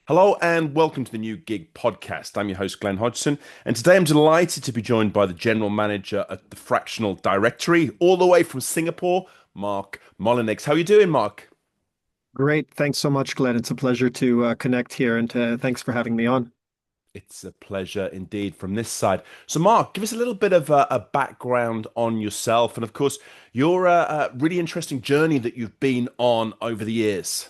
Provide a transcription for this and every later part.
Hello and welcome to the New Gig Podcast. I'm your host, Glenn Hodgson, and today I'm delighted to be joined by the General Manager at the Fractional Directory, all the way from Singapore, Mark Mullinix. How are you doing, Mark? Great. Thanks so much, Glenn. It's a pleasure to connect here and thanks for having me on. It's a pleasure indeed from this side. So, Mark, give us a little bit of a background on yourself and, of course, your really interesting journey that you've been on over the years.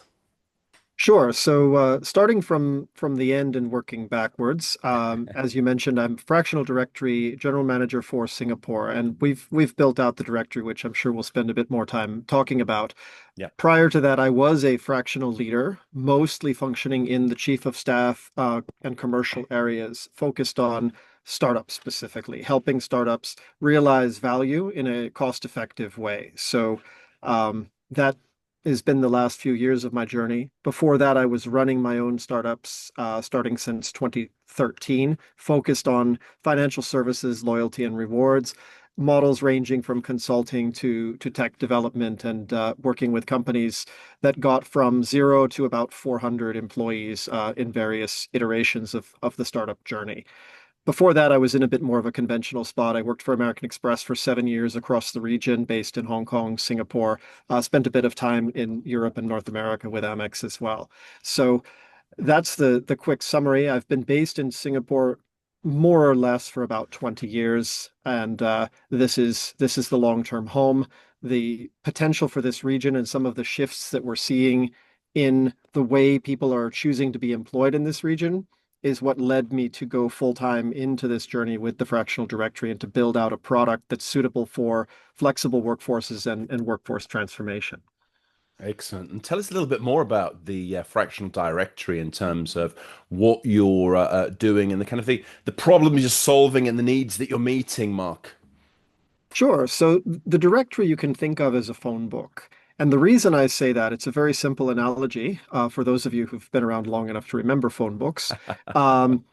Sure. So starting from the end and working backwards, as you mentioned, I'm Fractional Directory General Manager for Singapore, and we've built out the directory, which I'm sure we'll spend a bit more time talking about. Yeah. Prior to that, I was a fractional leader, mostly functioning in the chief of staff and commercial areas, focused on startups specifically, helping startups realize value in a cost-effective way. So that has been the last few years of my journey. Before that, I was running my own startups, starting since 2013, focused on financial services, loyalty, and rewards models ranging from consulting to tech development and working with companies that got from zero to about 400 employees in various iterations of the startup journey. Before that, I was in a bit more of a conventional spot. I worked for American Express for 7 years across the region, based in Hong Kong, Singapore. Spent a bit of time in Europe and North America with Amex as well. So that's the quick summary. I've been based in Singapore more or less for about 20 years, and this is the long-term home. The potential for this region and some of the shifts that we're seeing in the way people are choosing to be employed in this region is what led me to go full-time into this journey with the fractional directory and to build out a product that's suitable for flexible workforces and workforce transformation. Excellent. And tell us a little bit more about the fractional directory in terms of what you're doing and the kind of the problems you're solving and the needs that you're meeting, Mark. Sure. So the directory you can think of as a phone book. And the reason I say that, it's a very simple analogy for those of you who've been around long enough to remember phone books. Um,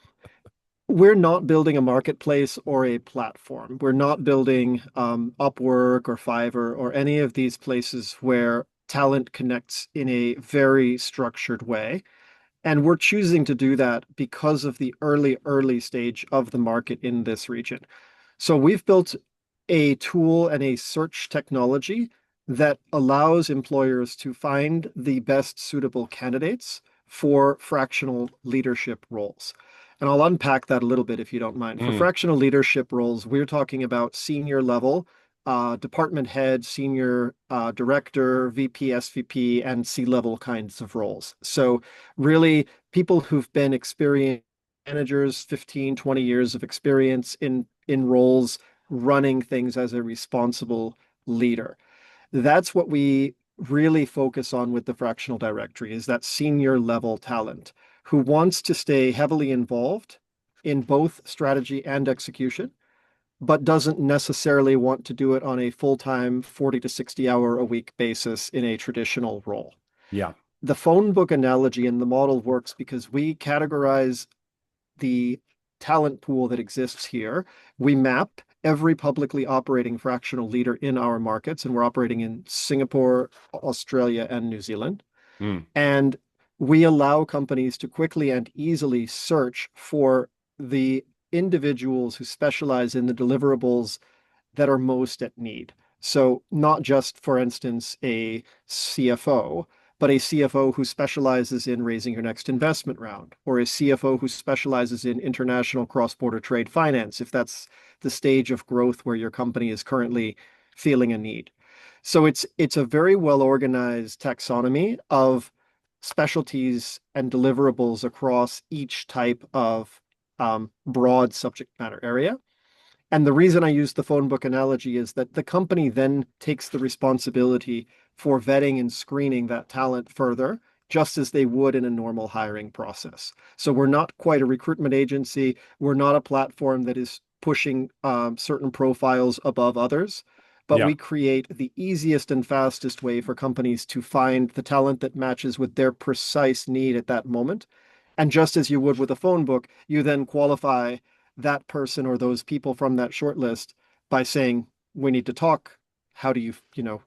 we're not building a marketplace or a platform. We're not building Upwork or Fiverr or any of these places where talent connects in a very structured way. And we're choosing to do that because of the early stage of the market in this region. So we've built a tool and a search technology that allows employers to find the best suitable candidates for fractional leadership roles. And I'll unpack that a little bit if you don't mind. For Mm, fractional leadership roles, we're talking about senior level, department head, senior director, VP, SVP, and C-level kinds of roles. So really people who've been experienced managers, 15, 20 years of experience in roles running things as a responsible leader. That's what we really focus on with the fractional directory is that senior level talent who wants to stay heavily involved in both strategy and execution, but doesn't necessarily want to do it on a full-time 40 to 60 hour a week basis in a traditional role. yeah. The phone book analogy in the model works because we categorize the talent pool that exists here. We map every publicly operating fractional leader in our markets, and we're operating in Singapore, Australia, and New Zealand. Mm, And we allow companies to quickly and easily search for the individuals who specialize in the deliverables that are most at need. So not just, for instance, a CFO, but a CFO who specializes in raising your next investment round, or a CFO who specializes in international cross-border trade finance, if that's the stage of growth where your company is currently feeling a need. So it's a very well organized taxonomy of specialties and deliverables across each type of broad subject matter area. And the reason I use the phone book analogy is that the company then takes the responsibility for vetting and screening that talent further, just as they would in a normal hiring process. So we're not quite a recruitment agency. We're not a platform that is pushing certain profiles above others, but yeah. we create the easiest and fastest way for companies to find the talent that matches with their precise need at that moment. And just as you would with a phone book, you then qualify that person or those people from that short list by saying, we need to talk. how do you,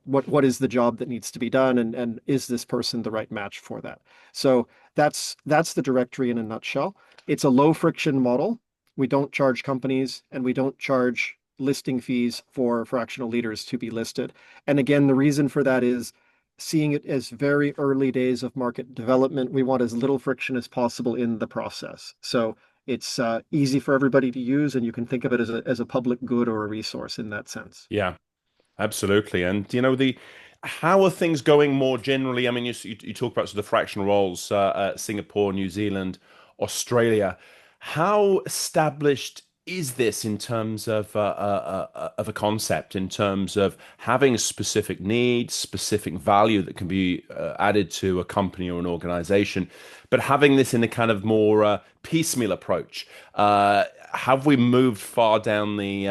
what is the job that needs to be done, and is this person the right match for that? So that's the directory in a nutshell. It's a low friction model. We don't charge companies and we don't charge listing fees for fractional leaders to be listed. And again, the reason for that is seeing it as very early days of market development. We want as little friction as possible in the process. So it's easy for everybody to use, and you can think of it as a public good or a resource in that sense. Yeah. Absolutely. And the how are things going more generally? I mean, you talk about sort of fractional roles, Singapore, New Zealand, Australia. How established is this in terms of a concept, in terms of having specific needs, specific value that can be added to a company or an organization, but having this in a kind of more piecemeal approach? Have we moved far down the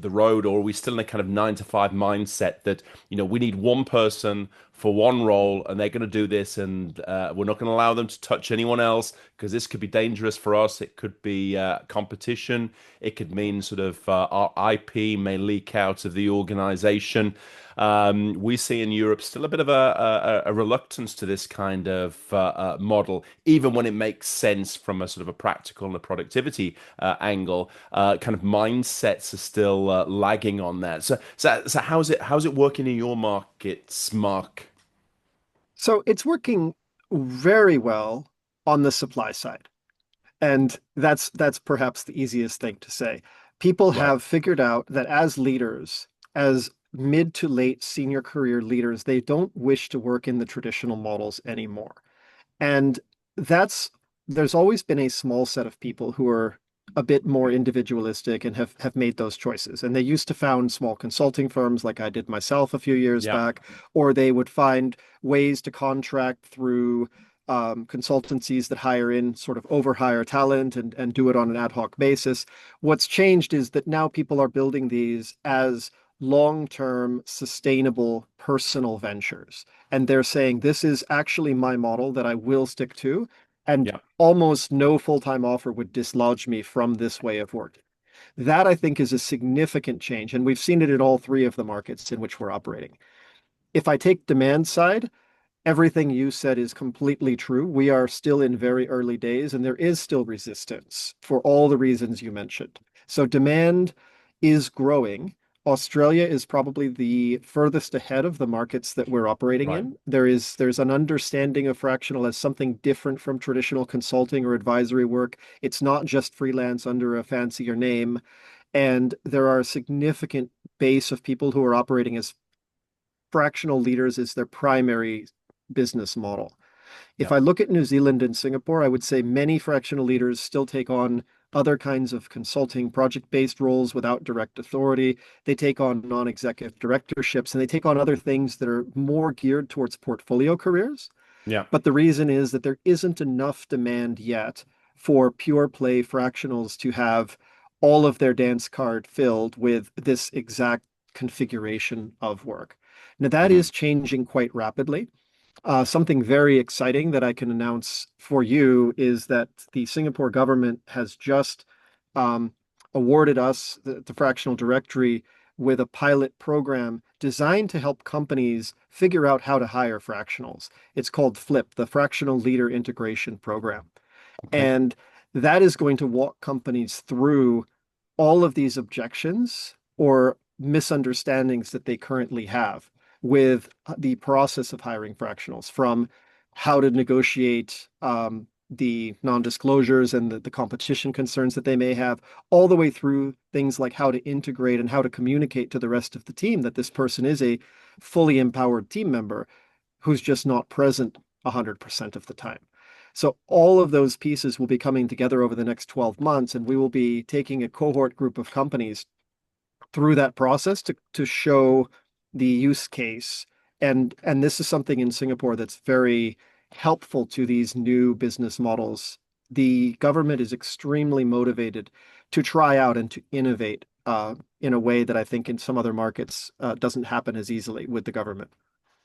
road, or are we still in a kind of 9 to 5 mindset that we need one person for one role, and they're going to do this, and we're not going to allow them to touch anyone else because this could be dangerous for us. It could be competition. It could mean sort of our IP may leak out of the organization. We see in Europe still a bit of a reluctance to this kind of model, even when it makes sense from a sort of a practical and a productivity angle. Kind of mindsets are still lagging on that. So how's it working in your markets, Mark? So it's working very well on the supply side. And that's perhaps the easiest thing to say. People Right. have figured out that as leaders, as mid to late senior career leaders, they don't wish to work in the traditional models anymore. And that's there's always been a small set of people who are a bit more individualistic and have made those choices. And they used to found small consulting firms like I did myself a few years Yeah. back, or they would find ways to contract through consultancies that hire in sort of overhire talent and do it on an ad hoc basis. What's changed is that now people are building these as long-term, sustainable personal ventures. And they're saying, this is actually my model that I will stick to. And Yeah. almost no full-time offer would dislodge me from this way of working. That, I think, is a significant change. And we've seen it in all three of the markets in which we're operating. If I take demand side, everything you said is completely true. We are still in very early days, and there is still resistance for all the reasons you mentioned. So demand is growing. Australia is probably the furthest ahead of the markets that we're operating Right. in. There's an understanding of fractional as something different from traditional consulting or advisory work. It's not just freelance under a fancier name. And there are a significant base of people who are operating as fractional leaders as their primary business model. If Yeah. I look at New Zealand and Singapore, I would say many fractional leaders still take on other kinds of consulting project-based roles without direct authority. They take on non-executive directorships and they take on other things that are more geared towards portfolio careers. Yeah. But the reason is that there isn't enough demand yet for pure play fractionals to have all of their dance card filled with this exact configuration of work. Now, that Hmm. is changing quite rapidly. Something very exciting that I can announce for you is that the Singapore government has just um, awarded us, the Fractional Directory, with a pilot program designed to help companies figure out how to hire fractionals. It's called FLIP, the Fractional Leader Integration Program. Okay. And that is going to walk companies through all of these objections or misunderstandings that they currently have with the process of hiring fractionals, from how to negotiate the non-disclosures and the competition concerns that they may have, all the way through things like how to integrate and how to communicate to the rest of the team that this person is a fully empowered team member who's just not present 100% of the time. So all of those pieces will be coming together over the next 12 months, and we will be taking a cohort group of companies through that process to show the use case. And this is something in Singapore that's very helpful to these new business models. The government is extremely motivated to try out and to innovate in a way that I think in some other markets doesn't happen as easily with the government.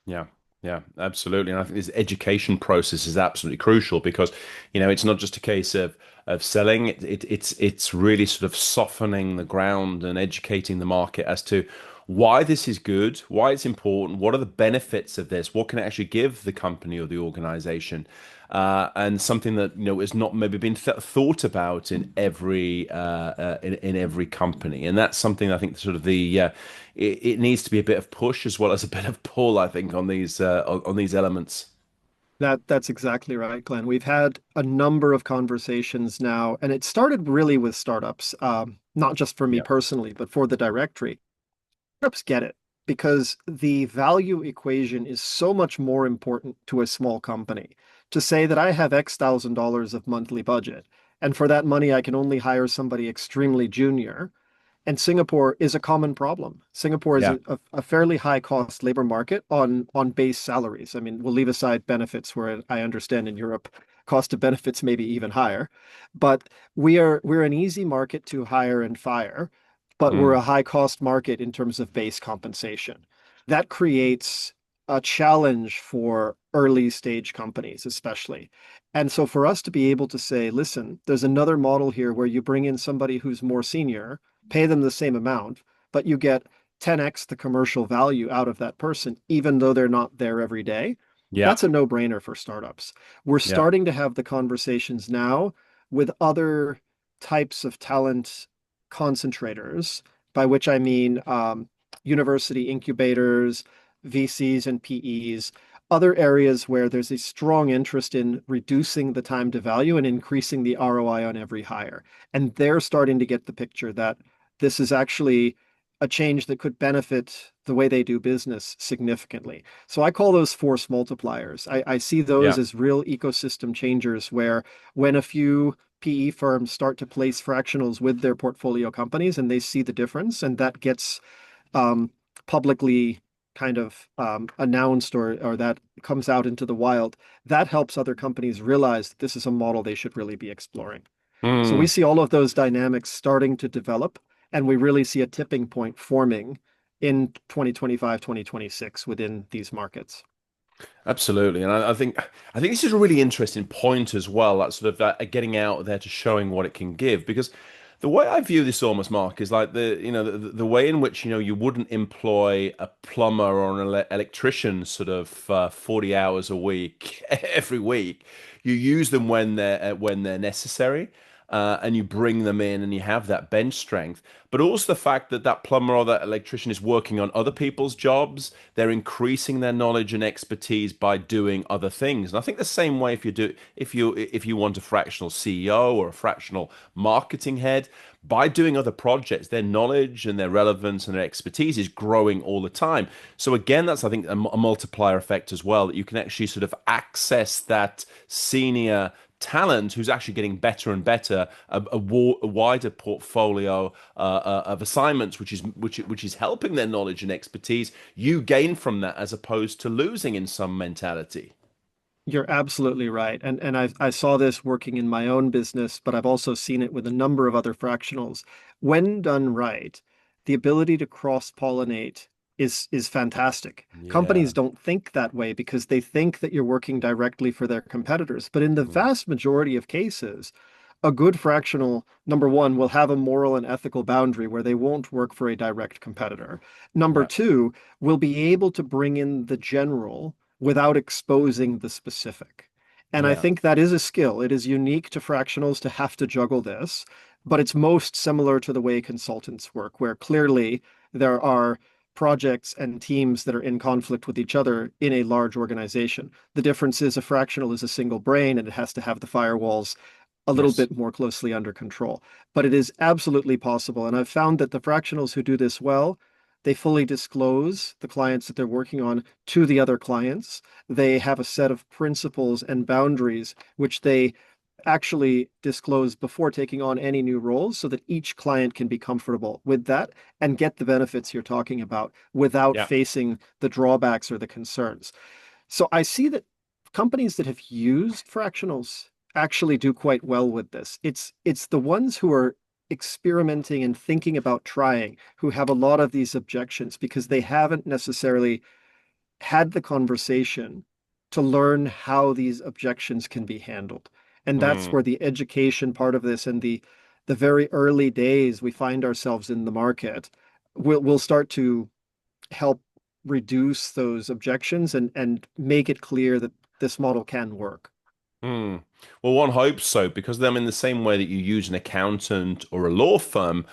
Yeah, yeah, absolutely. And I think this education process is absolutely crucial because, it's not just a case of selling. It's really sort of softening the ground and educating the market as to why this is good, why it's important, what are the benefits of this, what can it actually give the company or the organization, and something that has not maybe been thought about in in every company, and that's something I think sort of it needs to be a bit of push as well as a bit of pull, I think, on these elements. That's exactly right, Glenn. We've had a number of conversations now, and it started really with startups, not just for me Yeah. personally, but for the directory. Startups get it because the value equation is so much more important to a small company. To say that I have X thousand dollars of monthly budget, and for that money I can only hire somebody extremely junior, and Singapore is a common problem. Singapore is Yeah. a fairly high cost labor market on base salaries. I mean, we'll leave aside benefits where I understand in Europe, cost of benefits may be even higher. But we're an easy market to hire and fire, but we're a Mm. high cost market in terms of base compensation. That creates a challenge for early stage companies, especially. And so for us to be able to say, listen, there's another model here where you bring in somebody who's more senior, pay them the same amount, but you get 10x the commercial value out of that person, even though they're not there every day. Yeah. That's a no-brainer for startups. We're Yeah. starting to have the conversations now with other types of talent concentrators, by which I mean university incubators, VCs and PEs, other areas where there's a strong interest in reducing the time to value and increasing the ROI on every hire. And they're starting to get the picture that this is actually a change that could benefit the way they do business significantly. So I call those force multipliers. I see those Yeah. as real ecosystem changers where when a few PE firms start to place fractionals with their portfolio companies and they see the difference, and that gets um, publicly kind of announced or that comes out into the wild, that helps other companies realize that this is a model they should really be exploring. So we Mm. see all of those dynamics starting to develop, and we really see a tipping point forming in 2025, 2026 within these markets. Absolutely, and I think this is a really interesting point as well. That sort of getting out there to showing what it can give, because the way I view this almost, Mark, is like the way in which you wouldn't employ a plumber or an electrician sort of 40 hours a week every week. You use them when they're necessary. And you bring them in and you have that bench strength, but also the fact that that plumber or that electrician is working on other people's jobs. They're increasing their knowledge and expertise by doing other things. And I think the same way if you want a fractional CEO or a fractional marketing head, by doing other projects, their knowledge and their relevance and their expertise is growing all the time. So again, that's I think a multiplier effect as well, that you can actually sort of access that senior talent who's actually getting better and better, a wider portfolio of assignments, which is helping their knowledge and expertise. You gain from that as opposed to losing in some mentality. You're absolutely right. And I saw this working in my own business, but I've also seen it with a number of other fractionals. When done right, the ability to cross-pollinate is fantastic. Companies Yeah. don't think that way because they think that you're working directly for their competitors. But in the Mm. vast majority of cases, a good fractional, number one, will have a moral and ethical boundary where they won't work for a direct competitor. Number Yeah. two, will be able to bring in the general without exposing the specific. And I Yeah. think that is a skill. It is unique to fractionals to have to juggle this, but it's most similar to the way consultants work, where clearly there are projects and teams that are in conflict with each other in a large organization. The difference is a fractional is a single brain and it has to have the firewalls a little Yes. bit more closely under control. But it is absolutely possible. And I've found that the fractionals who do this well, they fully disclose the clients that they're working on to the other clients. They have a set of principles and boundaries which they actually disclose before taking on any new roles so that each client can be comfortable with that and get the benefits you're talking about without Yeah. facing the drawbacks or the concerns. So I see that companies that have used fractionals actually do quite well with this. It's the ones who are experimenting and thinking about trying who have a lot of these objections because they haven't necessarily had the conversation to learn how these objections can be handled. And that's Mm. where the education part of this and the very early days we find ourselves in the market, we'll start to help reduce those objections and make it clear that this model can work. Hmm. Well, one hopes so because them in the same way that you use an accountant or a law firm,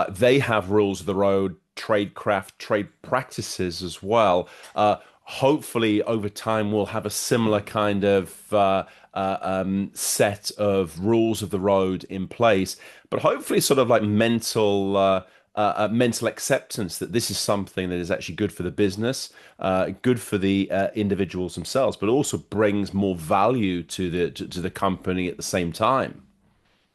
they have rules of the road, tradecraft, trade practices as well. Hopefully, over time, we'll have a similar kind of set of rules of the road in place, but hopefully, sort of like mental acceptance that this is something that is actually good for the business, good for the individuals themselves, but also brings more value to the company at the same time.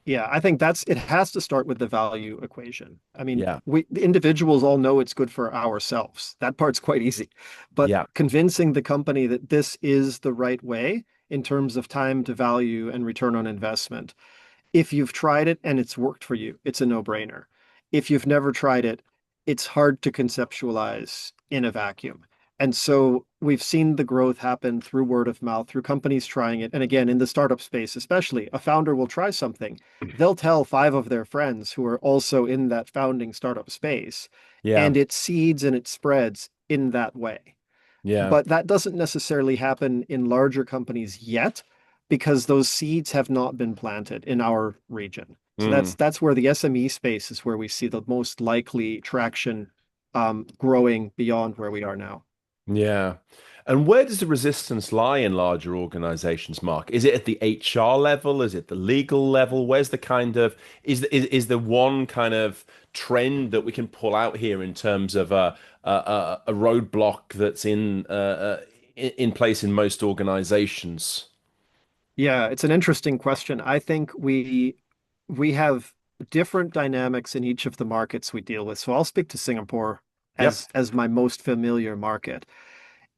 Yeah, I think it has to start with the value equation. I mean, Yeah, the individuals all know it's good for ourselves. That part's quite easy. But yeah, convincing the company that this is the right way in terms of time to value and return on investment, if you've tried it and it's worked for you, it's a no-brainer. If you've never tried it, it's hard to conceptualize in a vacuum. And so we've seen the growth happen through word of mouth, through companies trying it. And again, in the startup space, especially, a founder will try something. They'll tell five of their friends who are also in that founding startup space, yeah, and it seeds and it spreads in that way. yeah. But that doesn't necessarily happen in larger companies yet because those seeds have not been planted in our region. So Mm. that's where the SME space is where we see the most likely traction growing beyond where we are now. Yeah. And where does the resistance lie in larger organizations, Mark? Is it at the HR level? Is it the legal level? Where's the kind of is there one kind of trend that we can pull out here in terms of a roadblock that's in place in most organizations? Yeah, it's an interesting question. I think we have different dynamics in each of the markets we deal with. So I'll speak to Singapore Yep. as my most familiar market.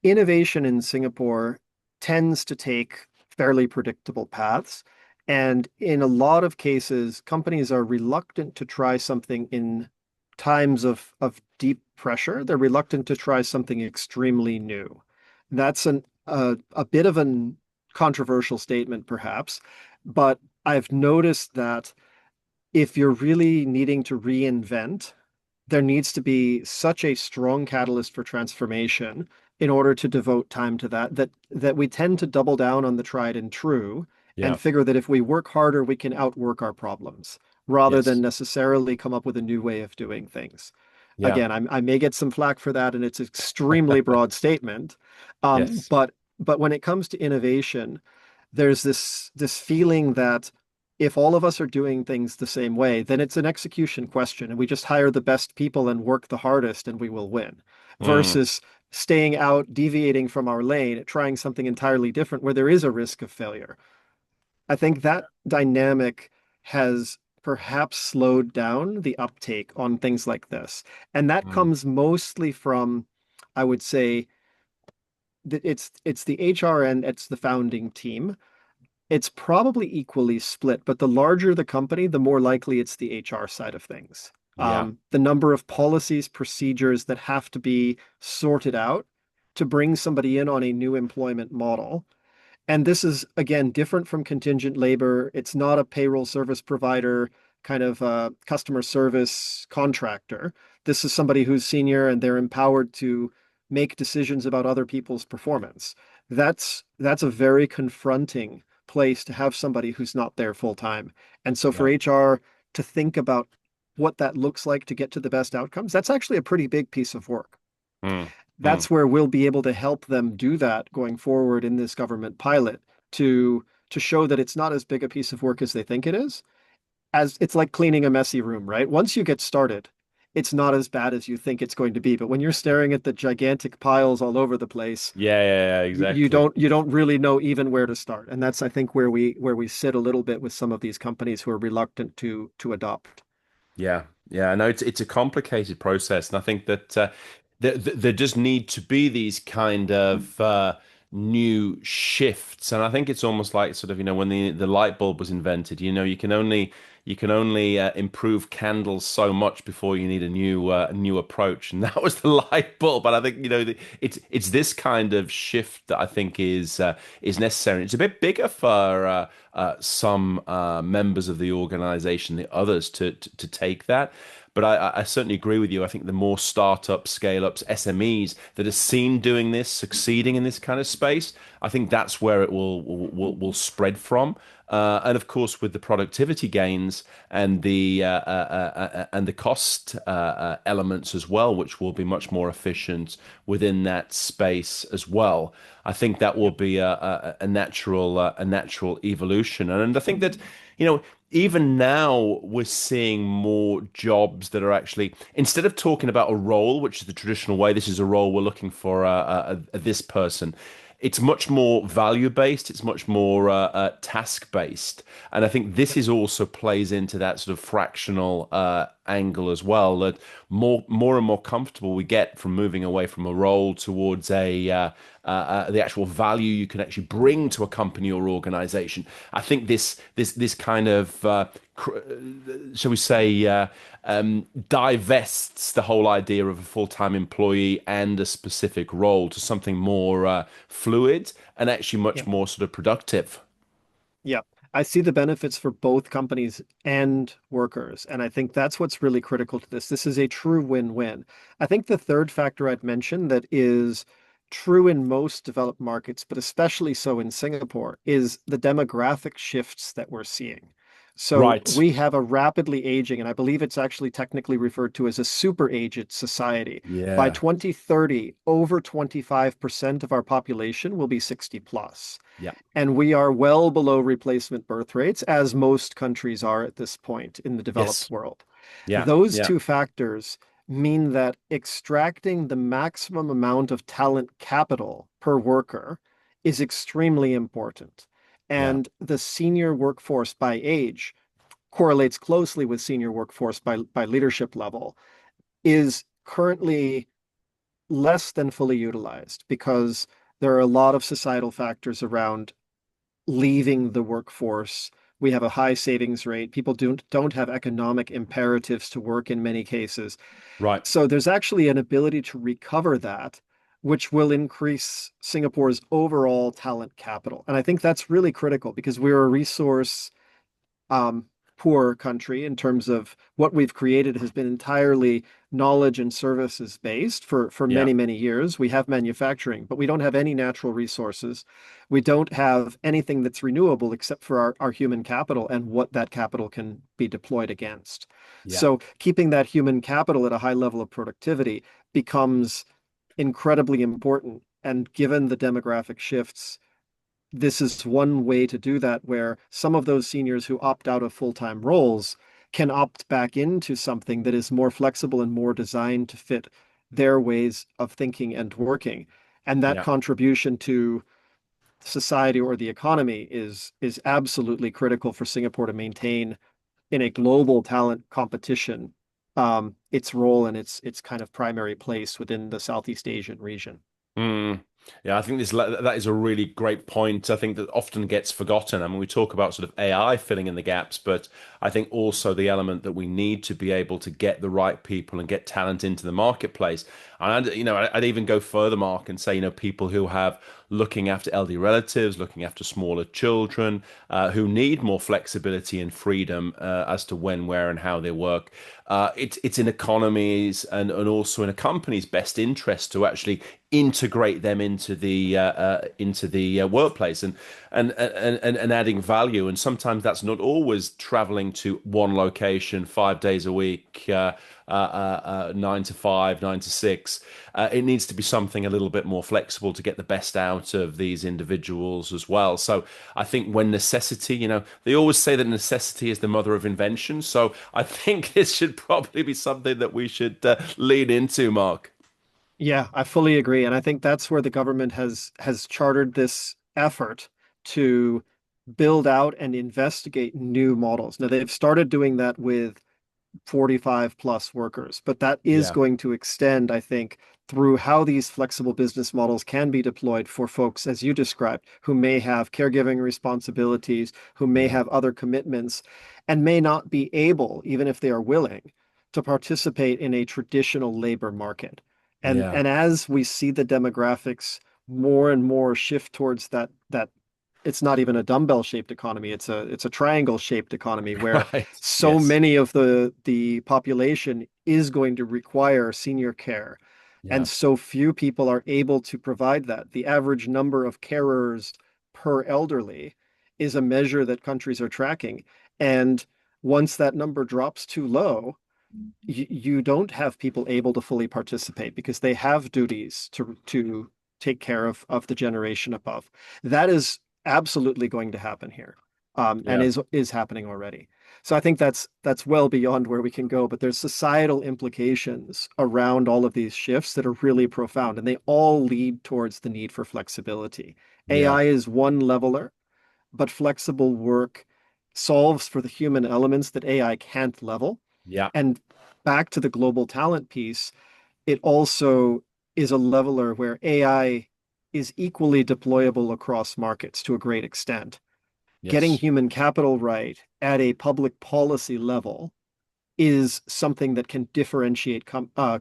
Innovation in Singapore tends to take fairly predictable paths. And in a lot of cases, companies are reluctant to try something in times of deep pressure. They're reluctant to try something extremely new. That's a bit of a controversial statement, perhaps, but I've noticed that if you're really needing to reinvent, there needs to be such a strong catalyst for transformation in order to devote time to that we tend to double down on the tried and true and Yeah. figure that if we work harder, we can outwork our problems rather than Yes. necessarily come up with a new way of doing things. Yeah. Again, I may get some flack for that, and it's an extremely broad statement. Yes. But when it comes to innovation, there's this feeling that if all of us are doing things the same way, then it's an execution question, and we just hire the best people and work the hardest, and we will win. Mm. Versus staying out, deviating from our lane, trying something entirely different where there is a risk of failure. I think that dynamic has perhaps slowed down the uptake on things like this. And that Mm. comes mostly from, I would say, that it's the HR and it's the founding team. It's probably equally split, but the larger the company, the more likely it's the HR side of things. Yeah. The number of policies, procedures that have to be sorted out to bring somebody in on a new employment model. And this is, again, different from contingent labor. It's not a payroll service provider, kind of customer service contractor. This is somebody who's senior and they're empowered to make decisions about other people's performance. That's a very confronting place to have somebody who's not there full time. And so for Yeah. HR to think about what that looks like to get to the best outcomes, that's actually a pretty big piece of work. Mm. Mm. That's where we'll be able to help them do that going forward in this government pilot to show that it's not as big a piece of work as they think it is. As it's like cleaning a messy room, right? Once you get started, it's not as bad as you think it's going to be. But when you're staring at the gigantic piles all over the place, Yeah, yeah, yeah, exactly. you don't really know even where to start. And that's I think where we sit a little bit with some of these companies who are reluctant to adopt. Yeah, yeah, I know it's a complicated process, and I think that there just need to be these kind of new shifts, and I think it's almost like sort of when the light bulb was invented. You can only improve candles so much before you need a new approach, and that was the light bulb. And I think it's this kind of shift that I think is necessary. It's a bit bigger for some members of the organization, the others to take that. But I certainly agree with you. I think the more startups, scale ups, SMEs that are seen doing this, succeeding in this kind of space, I think that's where it will spread from. And of course, with the productivity gains and the cost elements as well, which will be much more efficient within that space as well. I think that will Yep. be a natural evolution, and I think that you know even now we're seeing more jobs that are actually, instead of talking about a role, which is the traditional way, this is a role we're looking for this person. It's much more value based. It's much more task based, and I think this Yep. is also plays into that sort of fractional angle as well. That more and more comfortable we get from moving away from a role towards the actual value you can actually bring to a company or organization. I think this kind of shall we say divests the whole idea of a full-time employee and a specific role to something more fluid and actually much Yep. more sort of productive. Yep. I see the benefits for both companies and workers. And I think that's what's really critical to this. This is a true win-win. I think the third factor I'd mention that is true in most developed markets, but especially so in Singapore, is the demographic shifts that we're seeing. So Right. we have a rapidly aging, and I believe it's actually technically referred to as a super aged society. By Yeah. 2030, over 25% of our population will be 60 plus. Yeah. And we are well below replacement birth rates, as most countries are at this point in the developed Yes. world. Yeah. Those Yeah. two factors mean that extracting the maximum amount of talent capital per worker is extremely important. Yeah. And the senior workforce by age correlates closely with senior workforce by leadership level, is currently less than fully utilized because there are a lot of societal factors around leaving the workforce. We have a high savings rate. People don't have economic imperatives to work in many cases. Right. So there's actually an ability to recover that, which will increase Singapore's overall talent capital. And I think that's really critical because we're a resource um, poor country in terms of what we've created has been entirely knowledge and services based for Yeah. many, many years. We have manufacturing, but we don't have any natural resources. We don't have anything that's renewable except for our human capital and what that capital can be deployed against. Yeah. So keeping that human capital at a high level of productivity becomes incredibly important. And given the demographic shifts, this is one way to do that where some of those seniors who opt out of full-time roles can opt back into something that is more flexible and more designed to fit their ways of thinking and working. And that Yeah. contribution to society or the economy is absolutely critical for Singapore to maintain in a global talent competition its role and its kind of primary place within the Southeast Asian region. Mm. Yeah, I think that is a really great point. I think that often gets forgotten. I mean, we talk about sort of AI filling in the gaps, but I think also the element that we need to be able to get the right people and get talent into the marketplace. And I'd even go further, Mark, and say, people who have looking after elderly relatives, looking after smaller children, who need more flexibility and freedom as to when, where, and how they work. It's in economies and also in a company's best interest to actually integrate them into the workplace and adding value. And sometimes that's not always traveling to one location 5 days a week, 9 to 5, 9 to 6. It needs to be something a little bit more flexible to get the best out of these individuals as well. So I think when necessity, they always say that necessity is the mother of invention. So I think this should probably be something that we should lean into, Mark. Yeah, I fully agree. And I think that's where the government has chartered this effort to build out and investigate new models. Now they've started doing that with 45 plus workers, but that is Yeah, going to extend, I think, through how these flexible business models can be deployed for folks, as you described, who may have caregiving responsibilities, who may yeah, have other commitments, and may not be able, even if they are willing, to participate in a traditional labor market. And yeah. and as we see the demographics more and more shift towards that it's not even a dumbbell shaped economy. It's a triangle shaped economy where Right. so Yes. many of the population is going to require senior care. And Yeah. so few people are able to provide that. The average number of carers per elderly is a measure that countries are tracking. And once that number drops too low, you don't have people able to fully participate because they have duties to take care of the generation above. That is absolutely going to happen here, and Yeah. is happening already. So I think that's well beyond where we can go, but there's societal implications around all of these shifts that are really profound, and they all lead towards the need for flexibility. Yeah. AI is one leveler, but flexible work solves for the human elements that AI can't level. Yeah. And back to the global talent piece, it also is a leveler where AI is equally deployable across markets to a great extent. Getting Yes. human capital right at a public policy level is something that can differentiate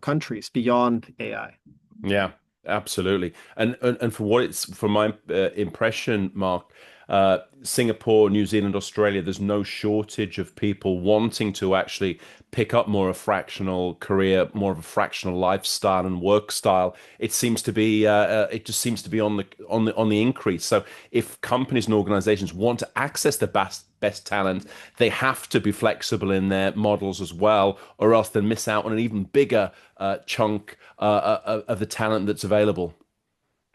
countries beyond AI. Yeah, absolutely. And for what it's from my impression, Mark, Singapore, New Zealand, Australia, there's no shortage of people wanting to actually pick up more of a fractional career, more of a fractional lifestyle and work style. It just seems to be on the increase. So if companies and organizations want to access the best talent, they have to be flexible in their models as well, or else they'll miss out on an even bigger chunk of the talent that's available.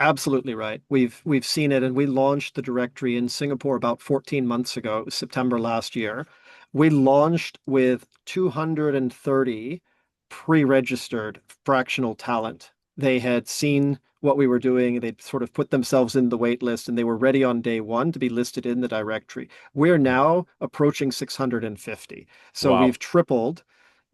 Absolutely right. We've seen it, and we launched the directory in Singapore about 14 months ago, September last year. We launched with 230 pre-registered fractional talent. They had seen what we were doing. They'd sort of put themselves in the wait list, and they were ready on day one to be listed in the directory. We're now approaching 650. So Wow. we've tripled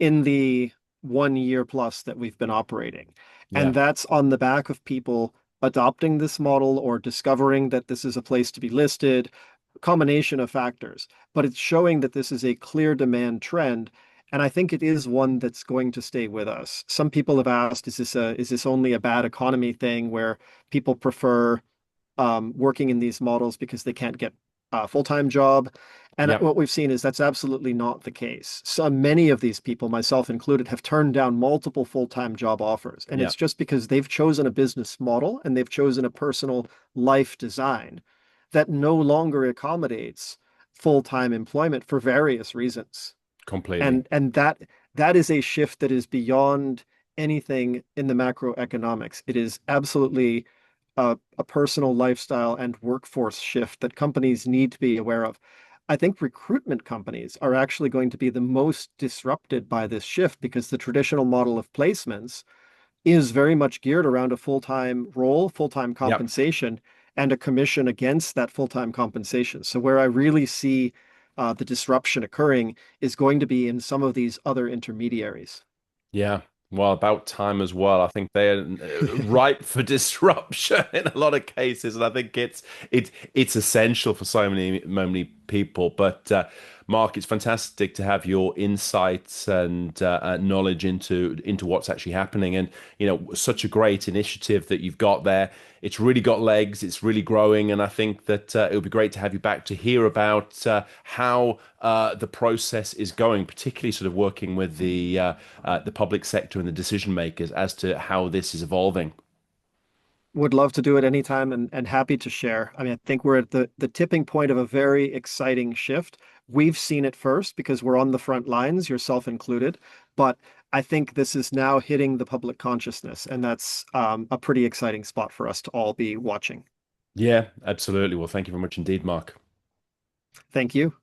in the 1 year plus that we've been operating. And Yeah. that's on the back of people adopting this model or discovering that this is a place to be listed, a combination of factors. But it's showing that this is a clear demand trend. And I think it is one that's going to stay with us. Some people have asked, is this only a bad economy thing where people prefer working in these models because they can't get a full-time job? And Yeah. what we've seen is that's absolutely not the case. So many of these people, myself included, have turned down multiple full-time job offers. And Yeah. it's just because they've chosen a business model and they've chosen a personal life design that no longer accommodates full-time employment for various reasons. Completely. And that is a shift that is beyond anything in the macroeconomics. It is absolutely a personal lifestyle and workforce shift that companies need to be aware of. I think recruitment companies are actually going to be the most disrupted by this shift because the traditional model of placements is very much geared around a full-time role, full-time Yeah. compensation, and a commission against that full-time compensation. So where I really see the disruption occurring is going to be in some of these other intermediaries. Yeah. Well, about time as well. I think they're ripe for disruption in a lot of cases, and I think it's essential for so many people. But Mark, it's fantastic to have your insights and knowledge into what's actually happening, and such a great initiative that you've got there. It's really got legs. It's really growing, and I think that it would be great to have you back to hear about how the process is going, particularly sort of working with the public sector and the decision makers as to how this is evolving. Would love to do it anytime and happy to share. I mean, I think we're at the tipping point of a very exciting shift. We've seen it first because we're on the front lines, yourself included, but I think this is now hitting the public consciousness, and that's a pretty exciting spot for us to all be watching. Yeah, absolutely. Well, thank you very much indeed, Mark. Thank you.